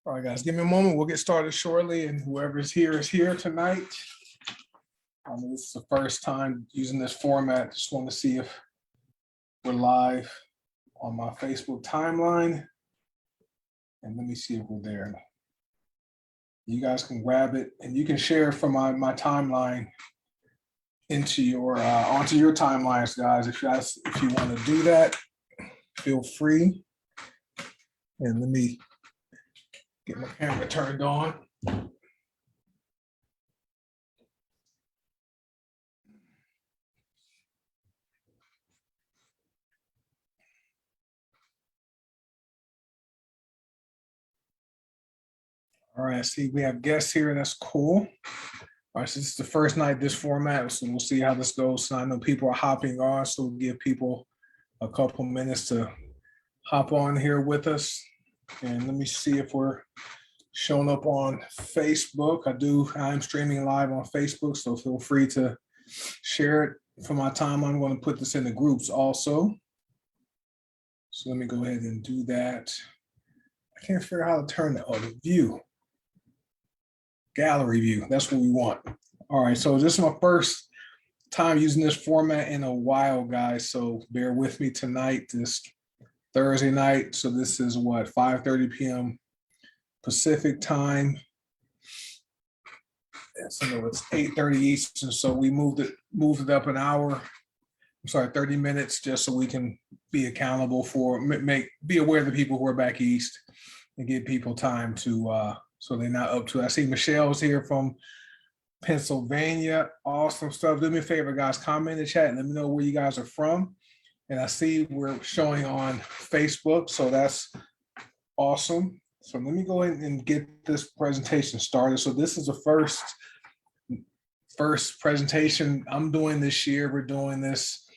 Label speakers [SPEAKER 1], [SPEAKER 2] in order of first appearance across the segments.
[SPEAKER 1] All right, guys, give me a moment. We'll get started shortly, and whoever's here is here tonight. This is the first time using this format. Just want to see if we're live on my Facebook timeline. And let me see if we're there. You guys can grab it, and you can share it from my timeline into your onto your timelines, guys. If you want to do that, feel free. And let me get my camera turned on. All right, I see we have guests here, and that's cool. All right, so this is the first night this format, so we'll see how this goes. So I know people are hopping on, so we'll give people a couple minutes to hop on here with us. And let me see if we're showing up on Facebook. I'm streaming live on Facebook, so feel free to share it from my time. I'm going to put this in the groups also. So let me go ahead and do that. I can't figure out how to turn the view. Gallery view, that's what we want. All right, so this is my first time using this format in a while, guys. So bear with me tonight, this Thursday night. So this is what, 5:30 p.m. Pacific time. So no, it's 8:30 Eastern. So we moved it up an hour. 30 minutes, just so we can be accountable for be aware of the people who are back east and give people time to so they're not up to it. I see Michelle's here from Pennsylvania. Awesome stuff. Do me a favor, guys, comment in the chat and let me know where you guys are from. And I see we're showing on Facebook, so that's awesome. So let me go ahead and get this presentation started. So this is the first presentation I'm doing this year. We're doing this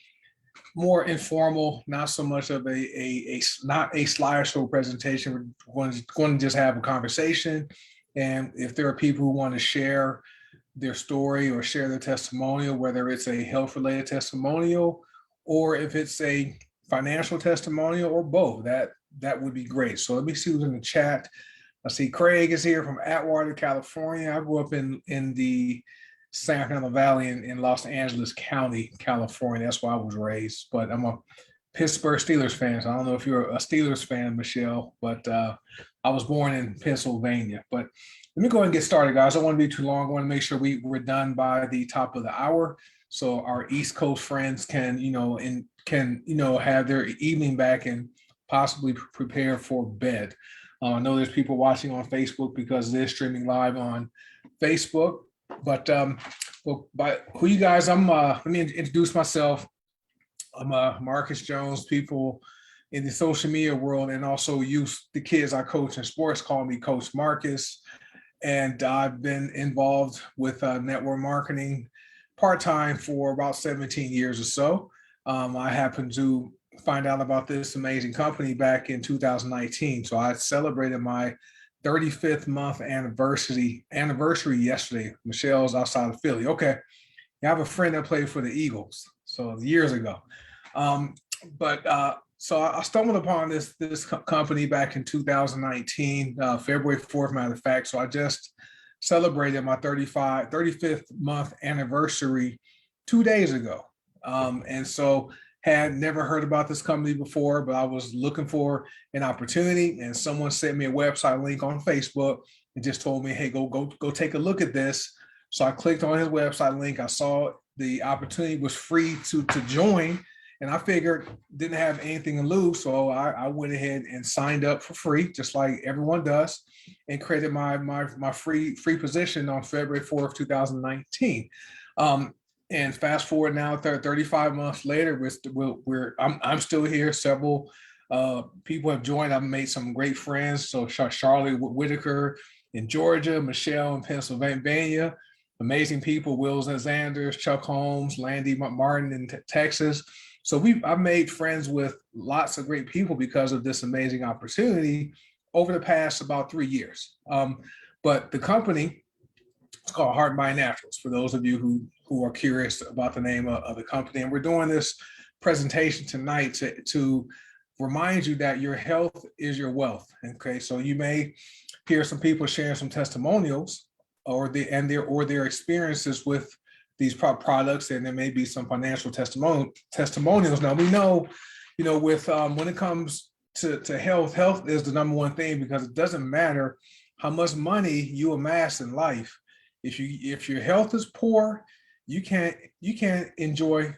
[SPEAKER 1] more informal, not so much of not a slideshow presentation. We're going to just have a conversation. And if there are people who want to share their story or share their testimonial, whether it's a health-related testimonial or if it's a financial testimonial or both, that would be great. So let me see who's in the chat. I see Craig is here from Atwater, California. I grew up in the San Fernando Valley in Los Angeles County, California. That's where I was raised, but I'm a Pittsburgh Steelers fan. So I don't know if you're a Steelers fan, Michelle, but I was born in Pennsylvania. But let me go ahead and get started, guys. I don't want to be too long. I want to make sure we're done by the top of the hour, so our East Coast friends can have their evening back and possibly prepare for bed. I know there's people watching on Facebook because they're streaming live on Facebook. But by who you guys, let me introduce myself. I'm Marcus Jones. People in the social media world and also the kids I coach in sports call me Coach Marcus. And I've been involved with network marketing part-time for about 17 years or so. I happened to find out about this amazing company back in 2019. So I celebrated my 35th month anniversary yesterday. Michelle's outside of Philly. Okay, I have a friend that played for the Eagles, so years ago. So I stumbled upon this company back in 2019, February 4th, matter of fact. So I just celebrated my 35th month anniversary 2 days ago, and so had never heard about this company before, but I was looking for an opportunity, and someone sent me a website link on Facebook and just told me, hey, go take a look at this. So I clicked on his website link. I saw the opportunity was free to join, and I figured didn't have anything to lose. So I went ahead and signed up for free, just like everyone does, and created my free position on February 4th, 2019. And fast forward now, 35 months later, I'm still here. Several people have joined. I've made some great friends. So Charlie Whitaker in Georgia, Michelle in Pennsylvania, amazing people, Wills and Zanders, Chuck Holmes, Landy Martin in Texas. So I've made friends with lots of great people because of this amazing opportunity over the past about 3 years. But the company, it's called Heart and Mind Naturals, for those of you who are curious about the name of the company. And we're doing this presentation tonight remind you that your health is your wealth. Okay, so you may hear some people sharing some testimonials or their experiences with these products, and there may be some financial testimonials. Now we know, with when it comes to health, health is the number one thing, because it doesn't matter how much money you amass in life. If your health is poor, you can't enjoy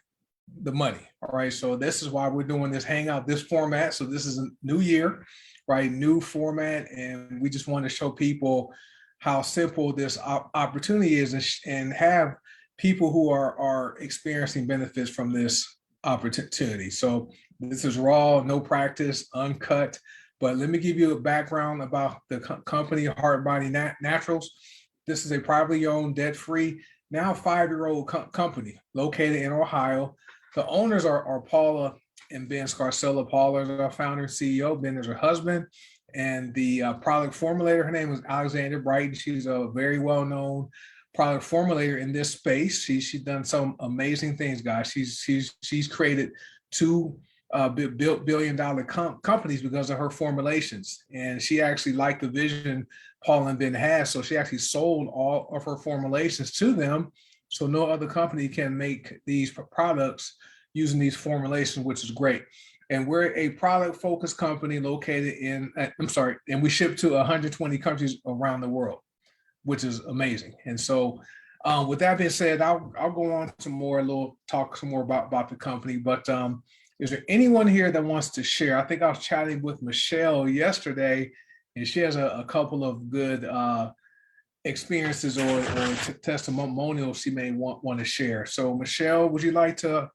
[SPEAKER 1] the money. All right. So this is why we're doing this Hangout, this format. So this is a new year, right? New format. And we just want to show people how simple this opportunity is, and have people who are experiencing benefits from this opportunity. So this is raw, no practice, uncut. But let me give you a background about the company, Heart Body Naturals. This is a privately owned, debt-free, now 5-year-old company located in Ohio. The owners are Paula and Ben Scarcella. Paula is our founder and CEO. Ben is her husband. And the product formulator, her name is Alexandra Brighton. She's a very well-known product formulator in this space. She's done some amazing things, guys. She's created 2 billion-dollar companies because of her formulations. And she actually liked the vision Paul and Ben has, so she actually sold all of her formulations to them, so no other company can make these products using these formulations, which is great. And we're a product-focused company located in, and we ship to 120 countries around the world, which is amazing. And so with that being said, I'll go on to talk some more about the company. But is there anyone here that wants to share? I think I was chatting with Michelle yesterday, and she has a couple of good experiences or testimonials she may want to share. So Michelle, would you like to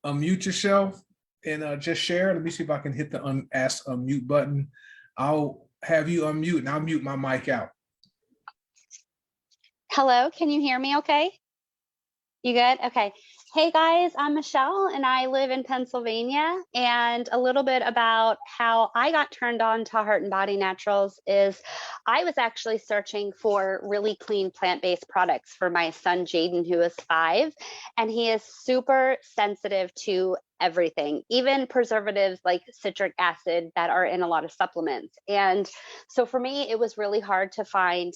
[SPEAKER 1] unmute yourself and just share? Let me see if I can hit the unmute button. I'll have you unmute, and I'll mute my mic out.
[SPEAKER 2] Hello, can you hear me okay? You good? Okay. Hey guys, I'm Michelle and I live in Pennsylvania. And a little bit about how I got turned on to Heart and Body Naturals is I was actually searching for really clean plant-based products for my son Jaden, who is 5, and he is super sensitive to everything, even preservatives like citric acid that are in a lot of supplements. And so for me, it was really hard to find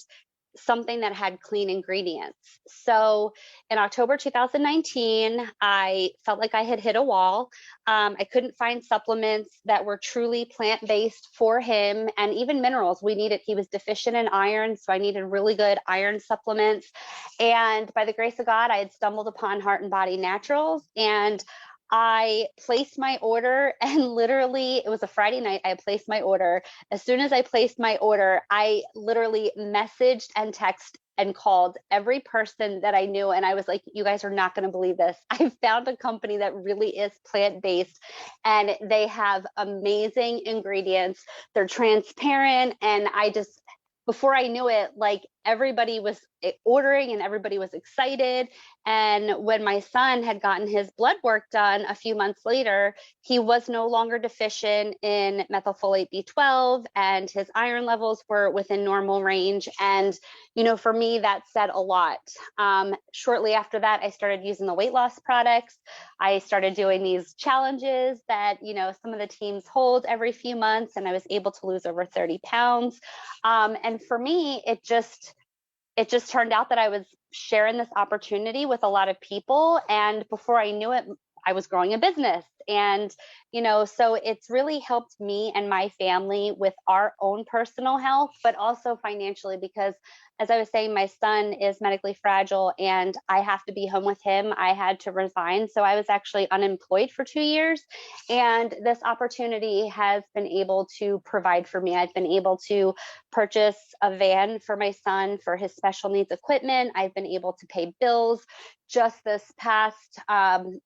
[SPEAKER 2] something that had clean ingredients. So in October 2019, I felt like I had hit a wall. I couldn't find supplements that were truly plant-based for him, and even minerals we needed. He was deficient in iron, so I needed really good iron supplements. And by the grace of God, I had stumbled upon Heart and Body Naturals, and I placed my order, and literally it was a Friday night. I placed my order. As soon as I placed my order, I literally messaged and texted and called every person that I knew. And I was like, you guys are not going to believe this. I found a company that really is plant-based, and they have amazing ingredients. They're transparent. And before I knew it, like everybody was ordering and everybody was excited. And when my son had gotten his blood work done a few months later, he was no longer deficient in methylfolate B12, and his iron levels were within normal range. And, for me, that said a lot. Shortly after that, I started using the weight loss products. I started doing these challenges that, some of the teams hold every few months, and I was able to lose over 30 pounds. And for me, it just turned out that I was sharing this opportunity with a lot of people. And before I knew it, I was growing a business. And, so it's really helped me and my family with our own personal health, but also financially, because as I was saying, my son is medically fragile and I have to be home with him. I had to resign. So I was actually unemployed for 2 years. And this opportunity has been able to provide for me. I've been able to purchase a van for my son for his special needs equipment. I've been able to pay bills. Just this past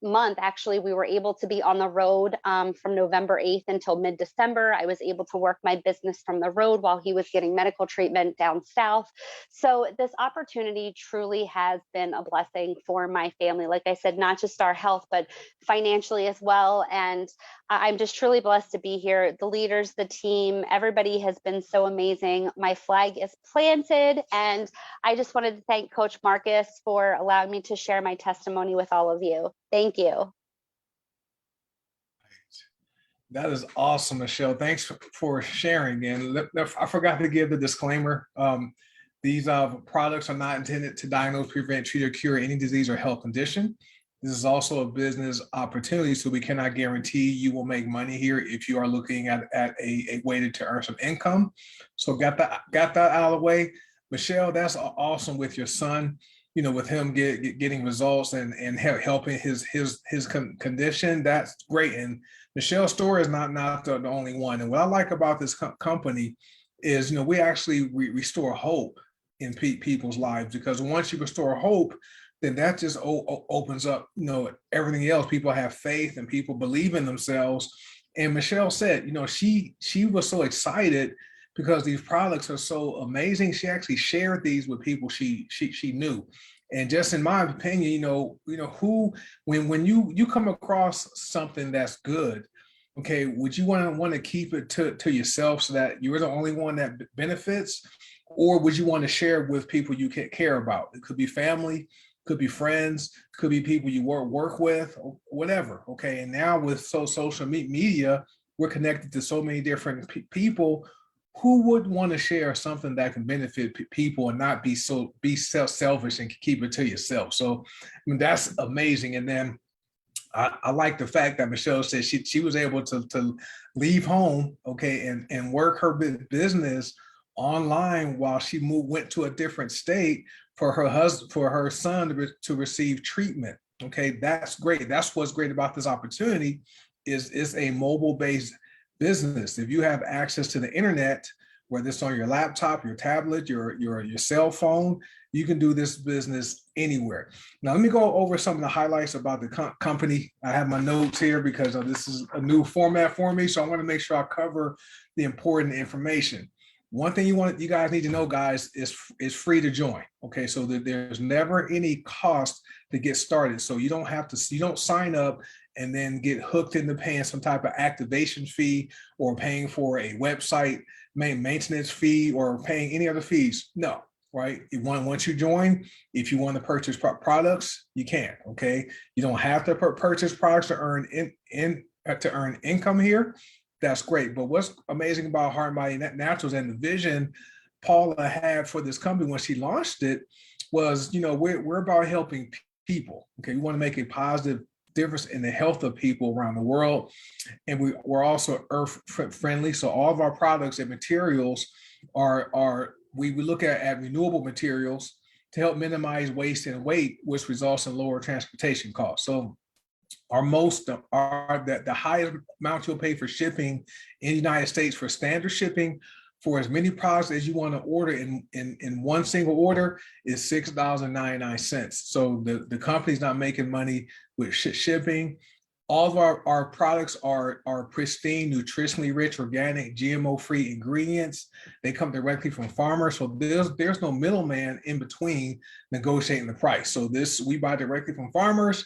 [SPEAKER 2] month, actually, we were able to be on the road from November 8th until mid-December. I was able to work my business from the road while he was getting medical treatment down south. So this opportunity truly has been a blessing for my family. Like I said, not just our health, but financially as well. And I'm just truly blessed to be here. The leaders, the team, everybody has been so amazing. My flag is planted. And I just wanted to thank Coach Marcus for allowing me to share my testimony with all of you. Thank you.
[SPEAKER 1] That is awesome, Michelle. Thanks for sharing. And I forgot to give the disclaimer. These products are not intended to diagnose, prevent, treat, or cure any disease or health condition. This is also a business opportunity, so we cannot guarantee you will make money here if you are looking at a way to earn some income. So got that out of the way. Michelle, that's awesome with your son. You know, with him getting results and helping his condition. That's great. And Michelle's story is not the only one. And what I like about this company is, you know, we actually restore hope in people's lives, because once you restore hope, then that just opens up, you know, everything else. People have faith and people believe in themselves. And Michelle said, you know, she was so excited because these products are so amazing. She actually shared these with people she knew. And just in my opinion, who when you come across something that's good, okay, would you want to keep it to yourself so that you're the only one that benefits, or would you want to share with people you care about? It could be family, could be friends, could be people you work with, whatever. Okay, and now with social media, we're connected to so many different people. Who would want to share something that can benefit people and not be selfish and keep it to yourself? So, I mean, that's amazing. And then I like the fact that Michelle said she was able to leave home, okay, and work her business online while she went to a different state for her son to receive treatment. Okay, that's great. That's what's great about this opportunity is it's a mobile-based business. If you have access to the internet, whether it's on your laptop, your tablet, your cell phone, you can do this business anywhere. Now, let me go over some of the highlights about the company. I have my notes here because this is a new format for me, so I want to make sure I cover the important information. One thing you guys need to know, guys, is free to join. Okay, so there's never any cost to get started. So you don't sign up and then get hooked into paying some type of activation fee or paying for a website maintenance fee or paying any other fees. No, right? Once you join, if you want to purchase products, you can. Okay, you don't have to purchase products to earn income here. That's great. But what's amazing about Heart and Body Naturals and the vision Paula had for this company when she launched it was, we're about helping people. Okay, we want to make a positive difference in the health of people around the world. And we're also earth friendly. So all of our products and materials we look at renewable materials to help minimize waste and weight, which results in lower transportation costs. So the highest amount you'll pay for shipping in the United States for standard shipping for as many products as you want to order in one single order is $6.99. So the company's not making money with shipping. All of our products are pristine, nutritionally rich, organic, GMO-free ingredients. They come directly from farmers, so there's no middleman in between negotiating the price. So we buy directly from farmers.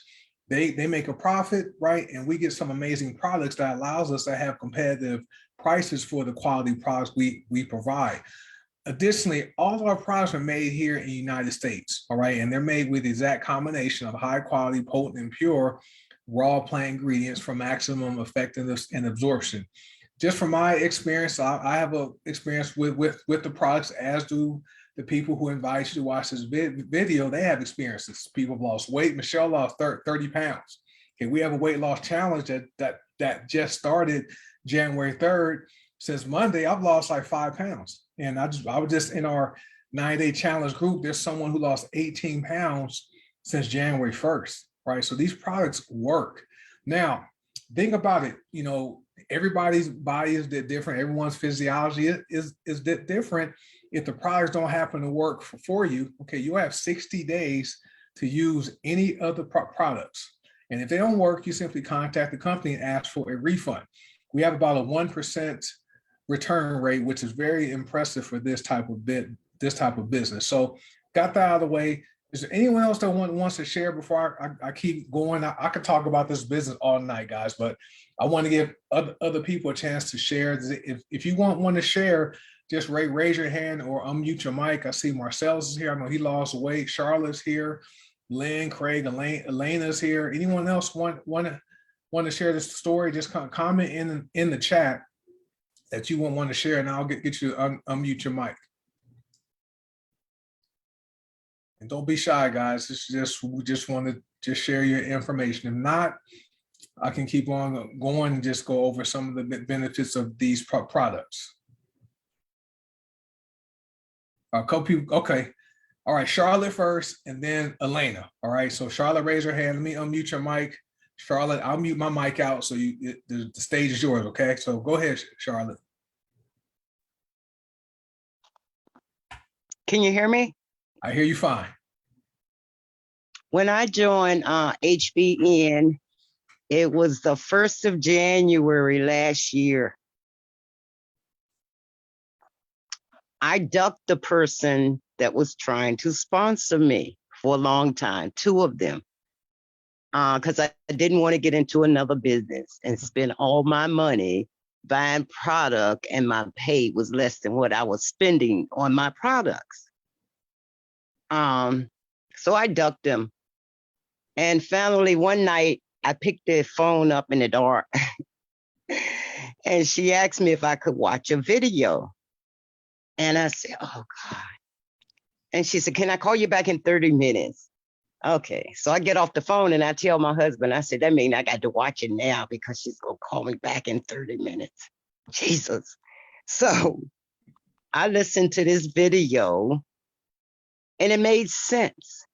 [SPEAKER 1] They make a profit, right? And we get some amazing products that allows us to have competitive prices for the quality products we provide. Additionally, all of our products are made here in the United States, all right? And they're made with the exact combination of high quality, potent, and pure raw plant ingredients for maximum effectiveness and absorption. Just from my experience, I have a experience with the products, as do the people who invite you to watch this video. They have experiences. People have lost weight. Michelle lost 30 pounds. Okay, we have a weight loss challenge that just started January 3rd. Since Monday, I've lost like 5 pounds. And I was just in our 9-day challenge group. There's someone who lost 18 pounds since January 1st, right? So these products work. Now, think about it. Everybody's body is different. Everyone's physiology is different. If the products don't happen to work for you, okay, you have 60 days to use any of the products. And if they don't work, you simply contact the company and ask for a refund. We have about a 1% return rate, which is very impressive for this type of business. So got that out of the way. Is there anyone else that wants to share before I keep going? I could talk about this business all night, guys, but I want to give other people a chance to share. If you want to share, just raise your hand or unmute your mic. I see Marcel's is here. I know he lost weight. Charlotte's here. Lynn, Craig, Elena's here. Anyone else want to want to share this story, just comment in the chat that you want to share, and I'll get you to unmute your mic. And don't be shy, guys. We just want to just share your information. If not, I can keep on going and just go over some of the benefits of these products. A couple people, okay. All right, Charlotte first, and then Elena. All right, so Charlotte, raise her hand. Let me unmute your mic. Charlotte, I'll mute my mic out, so the stage is yours, okay? So go ahead, Charlotte.
[SPEAKER 3] Can you hear me?
[SPEAKER 1] I hear you fine.
[SPEAKER 3] When I joined HBN, it was the 1st of January last year. I ducked the person that was trying to sponsor me for a long time, 2 of them, because I didn't want to get into another business and spend all my money buying product, and my pay was less than what I was spending on my products. So I ducked them. And finally, one night, I picked their phone up in the dark and she asked me if I could watch a video. And I said, oh God. And she said, can I call you back in 30 minutes? Okay. So I get off the phone and I tell my husband, I said, that means I got to watch it now because she's going to call me back in 30 minutes. Jesus. So I listened to this video and it made sense.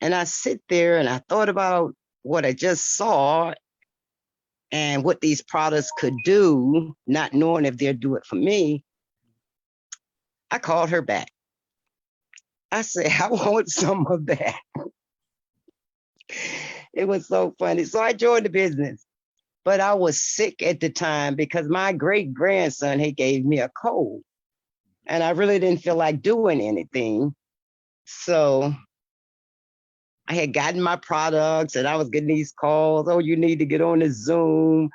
[SPEAKER 3] And I sit there and I thought about what I just saw and what these products could do, not knowing if they'll do it for me. I called her back. I said, I want some of that. It was so funny. So I joined the business, but I was sick at the time because my great grandson, he gave me a cold and I really didn't feel like doing anything. So I had gotten my products and I was getting these calls. Oh, you need to get on the Zoom.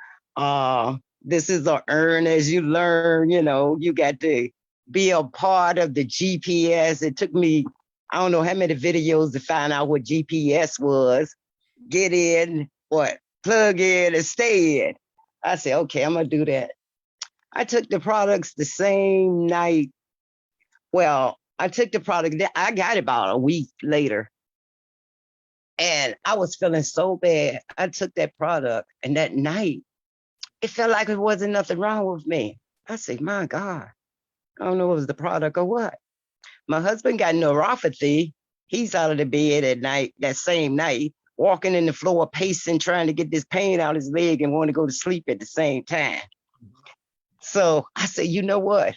[SPEAKER 3] This is a earn as you learn, you know, you got to be a part of the GPS. It took me, I don't know how many videos to find out what GPS was. Get in, plug in and stay in. I said, okay, I'm gonna do that. I took the products the same night. Well, I took the product, I got it about a week later. And I was feeling so bad. I took that product and that night, it felt like it wasn't nothing wrong with me. I said, my God, I don't know if it was the product or what. My husband got neuropathy. He's out of the bed at night, that same night, walking in the floor, pacing, trying to get this pain out his leg and want to go to sleep at the same time. So I said, you know what?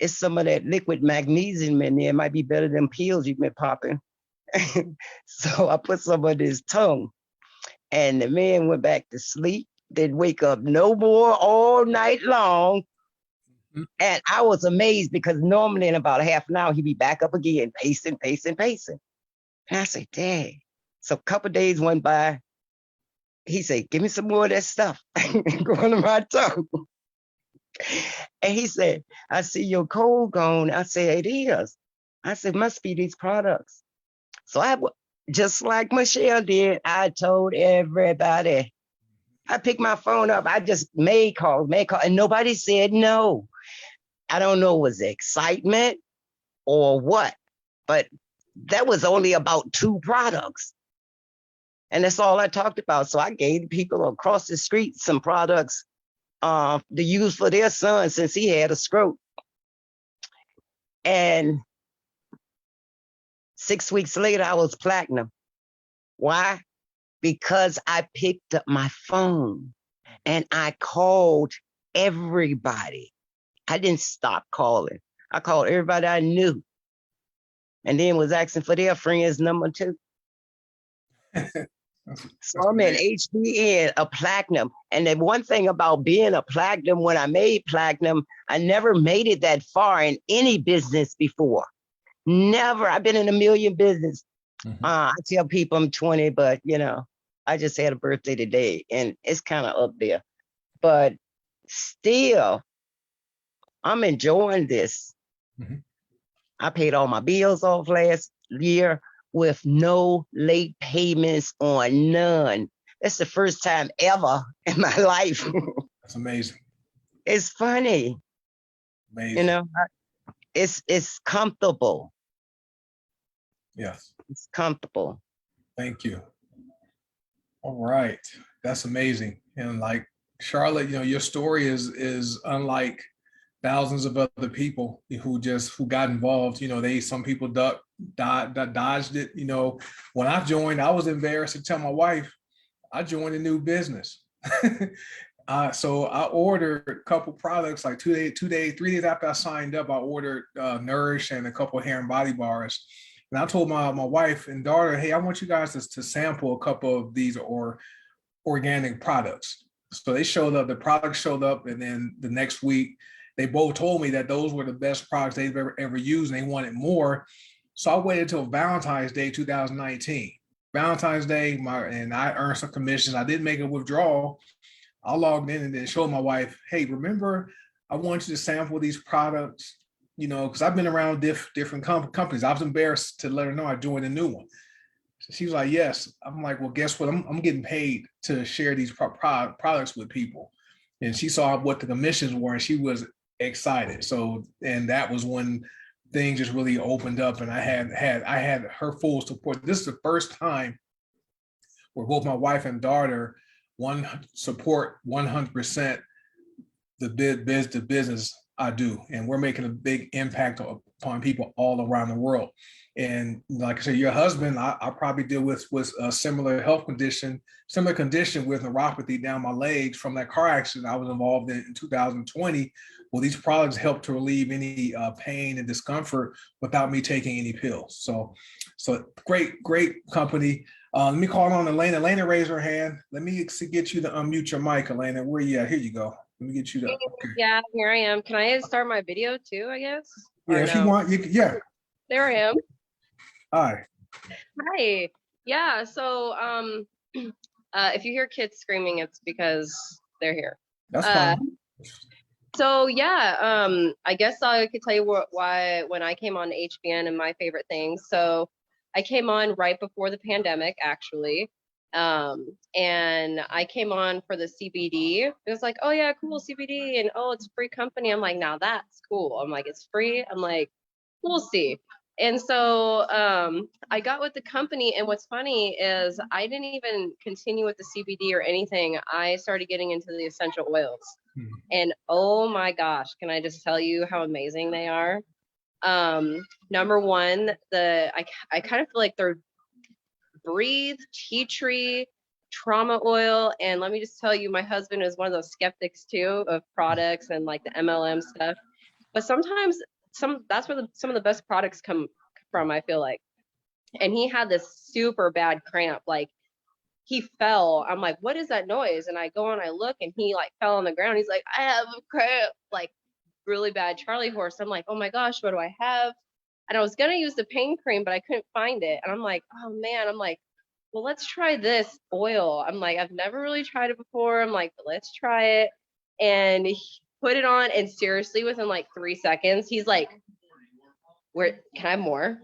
[SPEAKER 3] It's some of that liquid magnesium in there. It might be better than pills you've been popping. So I put some on his tongue and the man went back to sleep, didn't wake up no more all night long. And I was amazed because normally in about a half an hour, he'd be back up again, pacing. And I said, dang. So a couple of days went by. He said, give me some more of that stuff going to my tongue. And he said, I see your cold gone. I said, it is. I said, must be these products. So I, just like Michelle did, I told everybody. I picked my phone up. I just made calls, and nobody said no. I don't know, was it excitement or what? But that was only about 2 products. And that's all I talked about. So I gave people across the street some products to use for their son since he had a stroke. And 6 weeks later, I was platinum. Why? Because I picked up my phone and I called everybody. I didn't stop calling. I called everybody I knew and then was asking for their friends' number too. So I'm in HBN, a platinum. And the one thing about being a platinum, when I made platinum, I never made it that far in any business before. Never. I've been in a million business. I tell people I'm 20, but you know, I just had a birthday today and it's kind of up there. But still, I'm enjoying this. I paid all my bills off last year with no late payments on none. That's the first time ever in my life.
[SPEAKER 1] That's amazing.
[SPEAKER 3] It's funny,
[SPEAKER 1] Amazing.
[SPEAKER 3] you know. It's comfortable.
[SPEAKER 1] Yes.
[SPEAKER 3] It's comfortable.
[SPEAKER 1] Thank you. All right. That's amazing. And like Charlotte, you know, your story is unlike thousands of other people who got involved. You know, some people dodged it. You know, when I joined, I was embarrassed to tell my wife I joined a new business. So I ordered a couple products like 3 days after I signed up. I ordered Nourish and a couple of hair and body bars. And I told my wife and daughter, hey, I want you guys to sample a couple of these organic products. So they showed up, the products showed up, and then the next week, they both told me that those were the best products they've ever used and they wanted more. So I waited until Valentine's Day 2019. Valentine's Day, and I earned some commissions. I didn't make a withdrawal. I logged in and then showed my wife, hey, remember, I want you to sample these products, you know, because I've been around different companies. I was embarrassed to let her know I joined a new one. So she was like, yes. I'm like, well, guess what? I'm getting paid to share these products with people. And she saw what the commissions were and she was excited. So, and that was when things just really opened up and I had her full support. This is the first time where both my wife and daughter support 100% the business I do, and we're making a big impact upon people all around the world. And like I said, your husband, I probably deal with a similar condition with neuropathy down my legs from that car accident I was involved in 2020. Well, these products help to relieve any pain and discomfort without me taking any pills. So great company. Let me call on Elena. Elena, raise her hand. Let me get you to unmute your mic, Elena. Where you at? Here you go. Let me get you to. Okay.
[SPEAKER 4] Yeah, here I am. Can I start my video too, I guess?
[SPEAKER 1] Yeah, if you want, yeah.
[SPEAKER 4] There I am.
[SPEAKER 1] Hi.
[SPEAKER 4] Hi. Yeah, so if you hear kids screaming, it's because they're here.
[SPEAKER 1] That's fine.
[SPEAKER 4] So yeah, I guess I could tell you why when I came on HBN and my favorite things. So I came on right before the pandemic, actually. And I came on for the CBD. It was like, oh yeah, cool CBD, and oh, it's a free company. I'm like, now that's cool. I'm like, it's free. I'm like, we'll see. And so I got with the company, and what's funny is I didn't even continue with the CBD or anything. I started getting into the essential oils. And oh my gosh, can I just tell you how amazing they are? Number one, I kind of feel like they're Breathe, tea tree, trauma oil. And let me just tell you, my husband is one of those skeptics too of products and like the MLM stuff. But sometimes that's where some of the best products come from, I feel like. And he had this super bad cramp, like he fell. I'm like, what is that noise? And I go and I look, and he like fell on the ground. He's like, I have a cramp, like really bad Charlie horse. I'm like, oh my gosh, what do I have? And I was gonna use the pain cream, but I couldn't find it. And I'm like, oh man, I'm like, well, let's try this oil. I'm like, I've never really tried it before. I'm like, let's try it. And he put it on, and seriously, within like 3 seconds, he's like, where can I have more?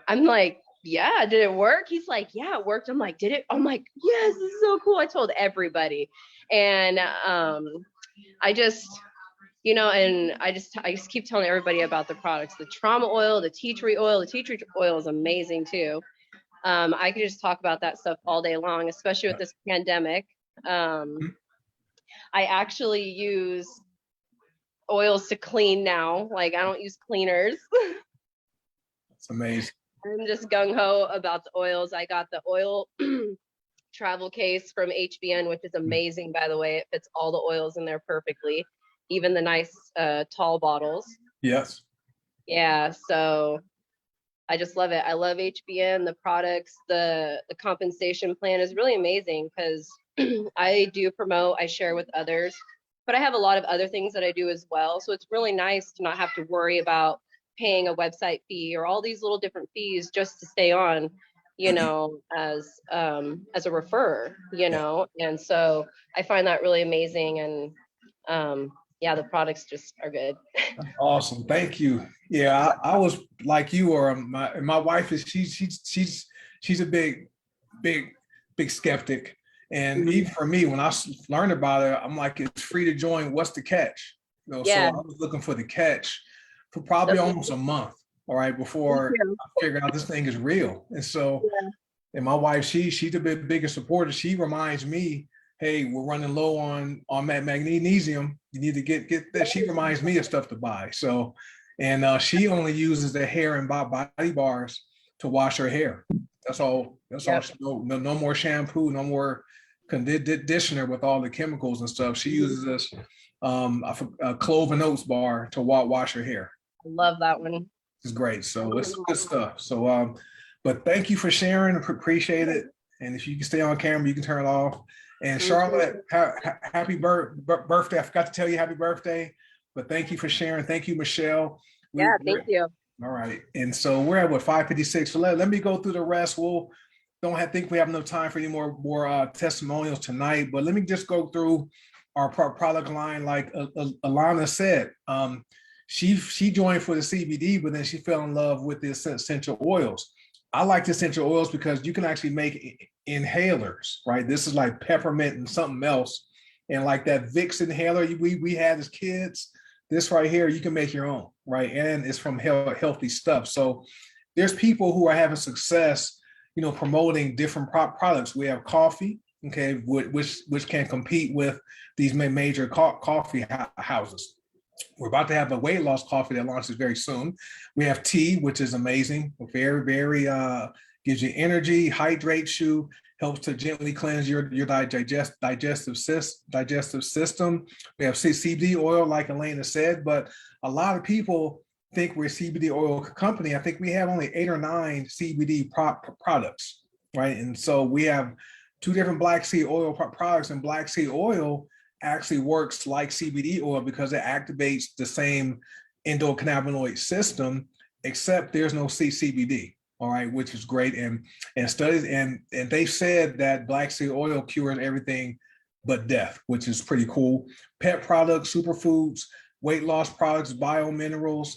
[SPEAKER 4] I'm like, yeah, did it work? He's like, yeah, it worked. I'm like, did it? I'm like, yes, this is so cool. I told everybody. And I just, you know, and I just keep telling everybody about the products, the trauma oil, the tea tree oil. The tea tree oil is amazing too. I could just talk about that stuff all day long, especially with this pandemic. I actually use oils to clean now. Like I don't use cleaners.
[SPEAKER 1] That's amazing.
[SPEAKER 4] I'm just gung-ho about the oils. I got the oil travel case from HBN, which is amazing, by the way. It fits all the oils in there perfectly, even the nice tall bottles.
[SPEAKER 1] Yes.
[SPEAKER 4] Yeah, so I just love it. I love HBN, the products, the compensation plan is really amazing because I do promote, I share with others, but I have a lot of other things that I do as well. So it's really nice to not have to worry about paying a website fee or all these little different fees just to stay on, you know, as a referrer, you know. And so I find that really amazing. And yeah, the products just are good.
[SPEAKER 1] Awesome. Thank you. Yeah, I was like you, or my wife is she's a big skeptic. And even for me, when I learned about it, I'm like, it's free to join. What's the catch? You know, so
[SPEAKER 4] Yeah.
[SPEAKER 1] I was looking for the catch for probably almost a month, all right, before I figured out this thing is real. And so, and my wife, she's a bit bigger supporter. She reminds me, hey, we're running low on magnesium. You need to get that. She reminds me of stuff to buy. So, and she only uses the hair and body bars to wash her hair. That's all. That's all. No more shampoo. No more conditioner with all the chemicals and stuff. She uses this a clove and oats bar to wash her hair.
[SPEAKER 4] I love that one.
[SPEAKER 1] It's great. So it's good stuff. So but thank you for sharing. Appreciate it. And if you can stay on camera, you can turn it off. And Charlotte, happy birthday. I forgot to tell you happy birthday, but thank you for sharing. Thank you, Michelle.
[SPEAKER 4] Thank you.
[SPEAKER 1] All right. And so we're at what, 5:56. So let me go through the rest. We'll think we have enough time for any more testimonials tonight, but let me just go through our product line. Like Alana said, she joined for the CBD, but then she fell in love with the essential oils. I like the essential oils because you can actually make inhalers, right? This is like peppermint and something else. And like that Vicks inhaler we had as kids, this right here, you can make your own, right? And it's from healthy stuff. So there's people who are having success, you know, promoting different products. We have coffee, okay, which can compete with these major coffee houses. We're about to have a weight loss coffee that launches very soon. We have tea, which is amazing. Very, very gives you energy, hydrates you, helps to gently cleanse your digestive system. We have CBD oil, like Elena said, but a lot of people think we're a CBD oil company. I think we have only 8 or 9 CBD products, right? And so we have 2 different black seed oil products, and black seed oil actually works like CBD oil because it activates the same endocannabinoid system, except there's no CBD, all right, which is great. And studies, and they said that black seed oil cures everything but death, which is pretty cool. Pet products, superfoods, weight loss products, biominerals,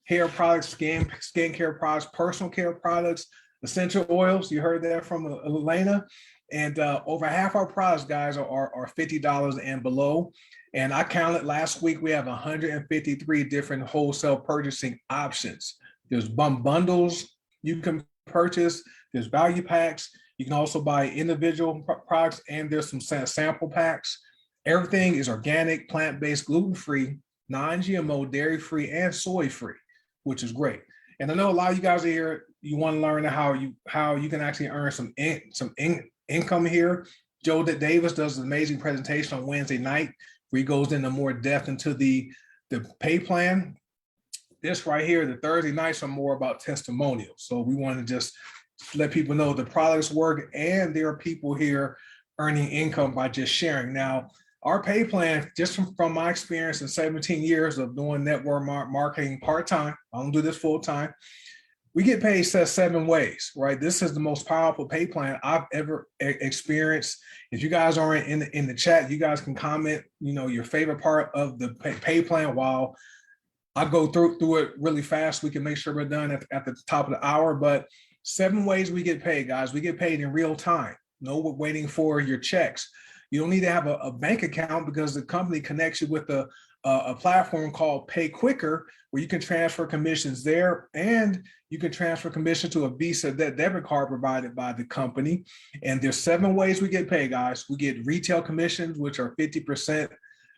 [SPEAKER 1] hair products, skincare products, personal care products, essential oils. You heard that from Elena. And over half our products, guys, are $50 and below. And I counted last week, we have 153 different wholesale purchasing options. There's bundles you can purchase. There's value packs. You can also buy individual products, and there's some sample packs. Everything is organic, plant-based, gluten-free, non-GMO, dairy-free, and soy-free, which is great. And I know a lot of you guys are here, you want to learn how you can actually earn some income here. Joe Davis does an amazing presentation on Wednesday night where he goes into more depth into the pay plan. This right here, the Thursday nights are more about testimonials. So we want to just let people know the products work, and there are people here earning income by just sharing. Now, our pay plan, just from my experience in 17 years of doing network marketing part-time, I don't do this full-time, we get paid 7 ways, right? This is the most powerful pay plan I've ever experienced. If you guys aren't in the chat, you guys can comment, you know, your favorite part of the pay plan while I go through it really fast. We can make sure we're done at the top of the hour, but 7 ways we get paid, guys. We get paid in real time. No waiting for your checks. You don't need to have a bank account because the company connects you with a platform called Pay Quicker, where you can transfer commissions there, and you can transfer commission to a Visa debit card provided by the company. And there's 7 ways we get paid, guys. We get retail commissions, which are 50%.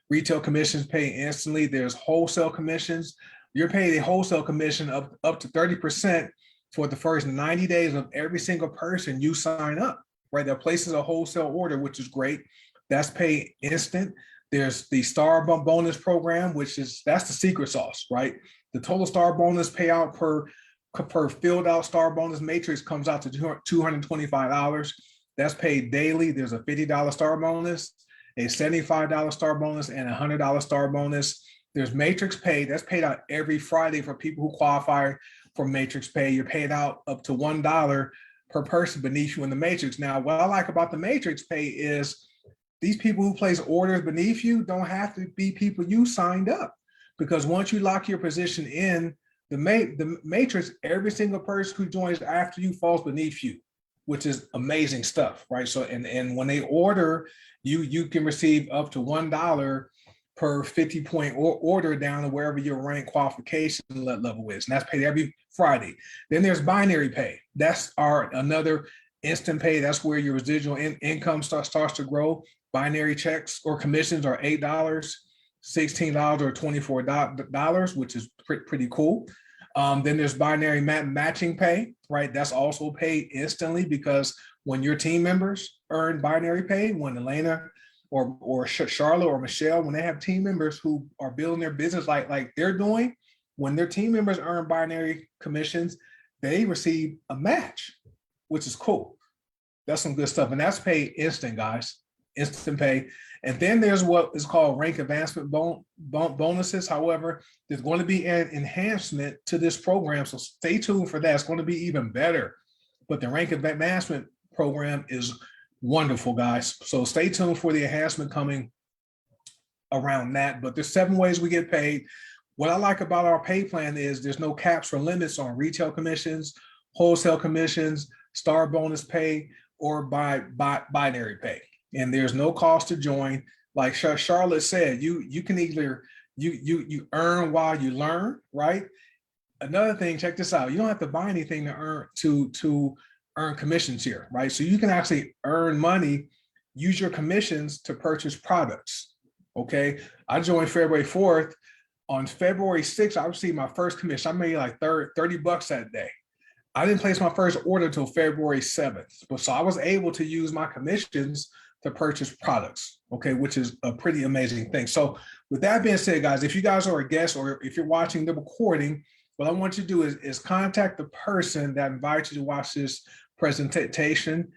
[SPEAKER 1] Retail commissions paid instantly. There's wholesale commissions. You're paid a wholesale commission of up to 30% for the first 90 days of every single person you sign up, right? That places a wholesale order, which is great. That's paid instant. There's the star bonus program, that's the secret sauce, right? The total star bonus payout per filled out star bonus matrix comes out to $225. That's paid daily. There's a $50 star bonus, a $75 star bonus, and a $100 star bonus. There's matrix pay. That's paid out every Friday for people who qualify for matrix pay. You're paid out up to $1 per person beneath you in the matrix. Now, what I like about the matrix pay is these people who place orders beneath you don't have to be people you signed up, because once you lock your position in the matrix, every single person who joins after you falls beneath you. which is amazing stuff, right? So, and when they order, you can receive up to $1 per 50-point order down to wherever your rank qualification level is. And that's paid every Friday. Then there's binary pay. That's another instant pay. That's where your residual income starts to grow. Binary checks or commissions are $8, $16, or $24, which is pretty cool. Then there's binary matching pay, right? That's also paid instantly, because when your team members earn binary pay, when Elena or Charlotte or Michelle, when they have team members who are building their business like they're doing, when their team members earn binary commissions, they receive a match, which is cool. That's some good stuff. And that's paid instant, guys, instant pay. And then there's what is called rank advancement bonuses. However, there's going to be an enhancement to this program. So stay tuned for that. It's going to be even better. But the rank advancement program is wonderful, guys. So stay tuned for the enhancement coming around that. But there's 7 ways we get paid. What I like about our pay plan is there's no caps or limits on retail commissions, wholesale commissions, star bonus pay, or binary pay. And there's no cost to join. Like Charlotte said, you can either you earn while you learn, right? Another thing, check this out. You don't have to buy anything to earn commissions here, right? So you can actually earn money, use your commissions to purchase products. Okay. I joined February 4th. On February 6th, I received my first commission. I made like $30 that day. I didn't place my first order until February 7th. But so I was able to use my commissions to purchase products, okay, which is a pretty amazing thing. So with that being said, guys, if you guys are a guest or if you're watching the recording, what I want you to do is contact the person that invited you to watch this presentation.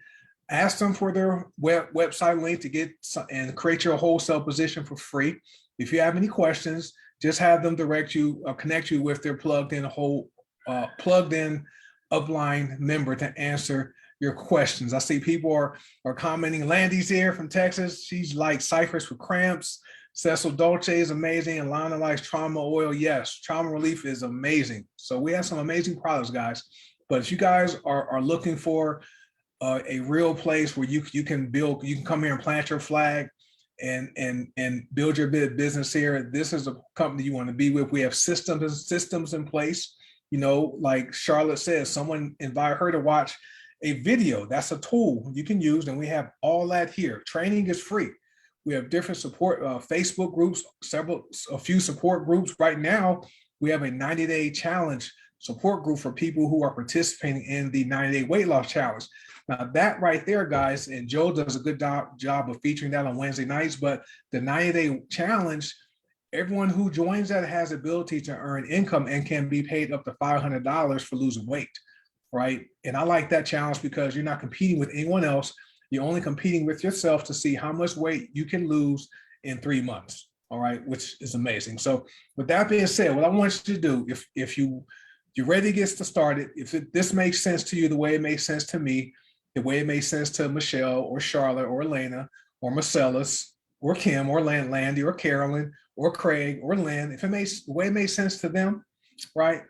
[SPEAKER 1] Ask them for their website link to get and create your wholesale position for free. If you have any questions, just have them direct you or connect you with their plugged in upline member to answer your questions. I see people are commenting. Landy's here from Texas. She's like ciphers for cramps. Cecil Dolce is amazing. And Lana likes trauma oil. Yes, trauma relief is amazing. So we have some amazing products, guys. But if you guys are looking for a real place where you can build, you can come here and plant your flag and build your business here, this is a company you want to be with. We have systems in place. You know, like Charlotte says, someone invited her to watch a video. That's a tool you can use, and we have all that here. Training is free. We have different support Facebook groups, a few support groups. Right now, we have a 90-day challenge support group for people who are participating in the 90-day weight loss challenge. Now that right there, guys, and Joe does a good job of featuring that on Wednesday nights, but the 90-day challenge, everyone who joins that has the ability to earn income and can be paid up to $500 for losing weight, right? And I like that challenge because you're not competing with anyone else. You're only competing with yourself to see how much weight you can lose in 3 months, all right, which is amazing. So with that being said, what I want you to do, if you're ready to get started, if this makes sense to you the way it makes sense to me, the way it makes sense to Michelle or Charlotte or Elena or Marcellus or Kim or Landy or Carolyn or Craig or Lynn, if it makes the way it makes sense to them, right?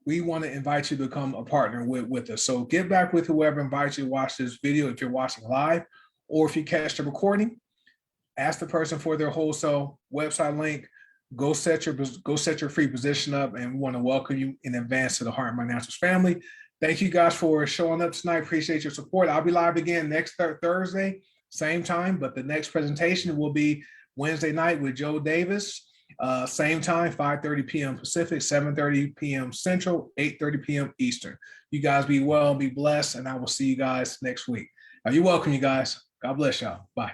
[SPEAKER 1] We want to invite you to become a partner with us. So get back with whoever invites you to watch this video if you're watching live, or if you catch the recording, ask the person for their wholesale website link. Go set your free position up, and we want to welcome you in advance to the Heart and Mind Naturals family. Thank you guys for showing up tonight. Appreciate your support. I'll be live again next Thursday, same time, but the next presentation will be Wednesday night with Joe Davis. Same time, 5:30 p.m. Pacific, 7:30 p.m. Central, 8:30 p.m. Eastern. You guys be well, be blessed, and I will see you guys next week. You're welcome, you guys. God bless y'all. Bye.